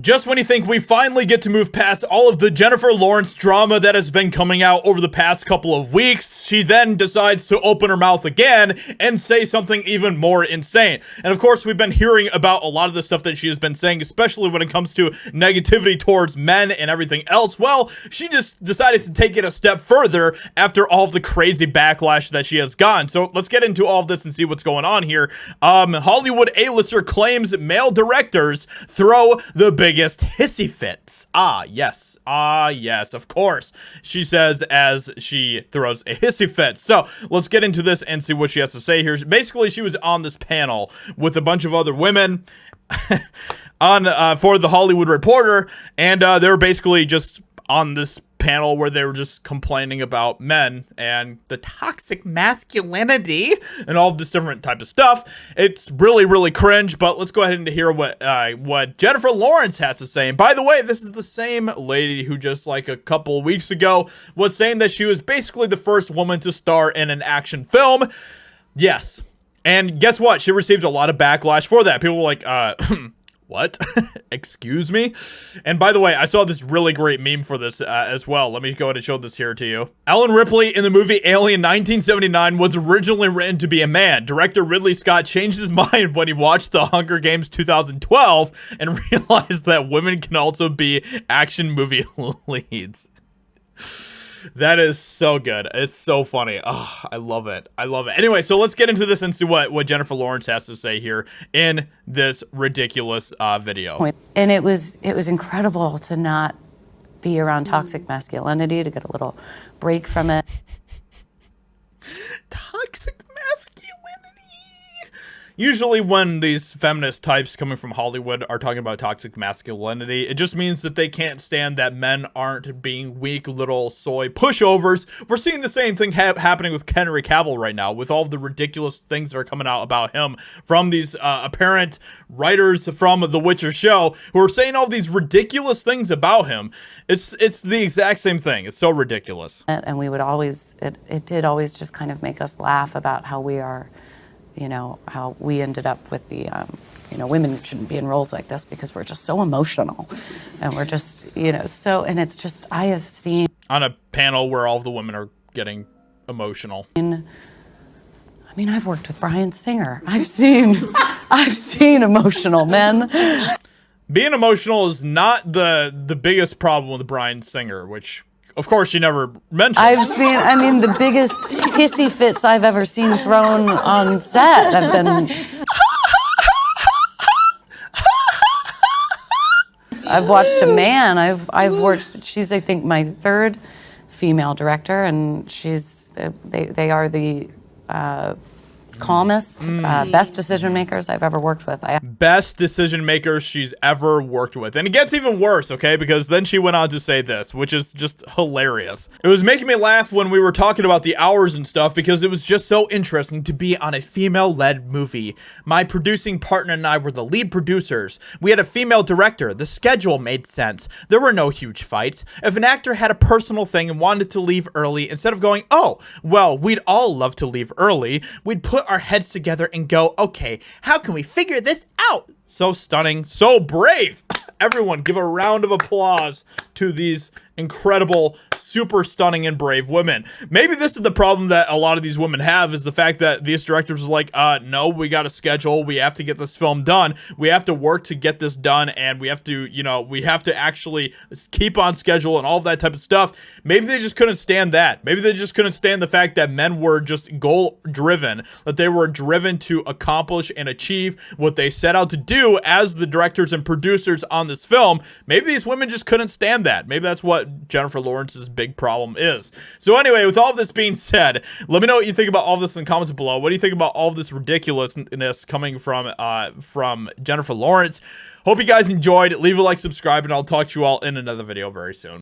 Just when you think we finally get to move past all of the Jennifer Lawrence drama that has been coming out over the past couple of weeks, she then decides to open her mouth again and say something even more insane. And of course, we've been hearing about a lot of the stuff that she has been saying, especially when it comes to negativity towards men and everything else. Well, she just decided to take it a step further after all of the crazy backlash that she has gotten. So let's get into all of this and see what's going on here. Hollywood A-lister claims male directors throw the biggest hissy fits. Yes, of course, she says as she throws a hissy fit. So let's get into this and see what she has to say here. Basically, she was on this panel with a bunch of other women on for the Hollywood Reporter, and they were basically just on this panel where they were just complaining about men and the toxic masculinity and all this different type of stuff. It's really cringe, but let's go ahead and hear what Jennifer Lawrence has to say. And by the way, this is the same lady who just like a couple weeks ago was saying that she was basically the first woman to star in an action film. Yes. And guess what? She received a lot of backlash for that. People were like, what? Excuse me? And by the way, I saw this really great meme for this as well. Let me go ahead and show this here to you. Ellen Ripley in the movie Alien 1979 was originally written to be a man. Director Ridley Scott changed his mind when he watched The Hunger Games 2012 and realized that women can also be action movie leads. That is so good. It's so funny. Oh, I love it. I love it. Anyway, so let's get into this and see what Jennifer Lawrence has to say here in this ridiculous video. And it was incredible to not be around toxic masculinity, to get a little break from it. Toxic masculinity. Usually when these feminist types coming from Hollywood are talking about toxic masculinity, it just means that they can't stand that men aren't being weak little soy pushovers. We're seeing the same thing happening with Henry Cavill right now, with all of the ridiculous things that are coming out about him from these apparent writers from The Witcher show who are saying all these ridiculous things about him. It's the exact same thing. It's so ridiculous. And we would always, it did always just kind of make us laugh about how we are, you know, how we ended up with the, you know, women shouldn't be in roles like this because we're just so emotional. And we're just, you know, so, and it's just, I have seen. On a panel where all of the women are getting emotional. I mean, I've worked with Bryan Singer. I've seen emotional men. Being emotional is not the biggest problem with Bryan Singer, which of course she never mentioned. I mean, the biggest hissy fits I've ever seen thrown on set have been. I've watched a man. I've watched. She's, I think, my third female director, and they are the calmest, best decision makers I've ever worked with. Best decision makers she's ever worked with. And it gets even worse, okay? Because then she went on to say this, which is just hilarious. It was making me laugh when we were talking about the hours and stuff because it was just so interesting to be on a female-led movie. My producing partner and I were the lead producers. We had a female director. The schedule made sense. There were no huge fights. If an actor had a personal thing and wanted to leave early, instead of going, oh, well, we'd all love to leave early, we'd put our heads together and go, okay, how can we figure this out? So stunning, so brave. Everyone give a round of applause to these incredible, super stunning and brave women. Maybe this is the problem that a lot of these women have, is the fact that these directors are like, no, we got a schedule. We have to get this film done. We have to work to get this done. And we have to, you know, we have to actually keep on schedule and all of that type of stuff. Maybe they just couldn't stand that. Maybe they just couldn't stand the fact that men were just goal driven, that they were driven to accomplish and achieve what they set out to do as the directors and producers on this film. Maybe these women just couldn't stand that. Maybe that's what Jennifer Lawrence's big problem is. So anyway, with all of this being said, let me know what you think about all of this in the comments below. What do you think about all of this ridiculousness coming from Jennifer Lawrence? Hope you guys enjoyed. Leave a like, subscribe, and I'll talk to you all in another video very soon.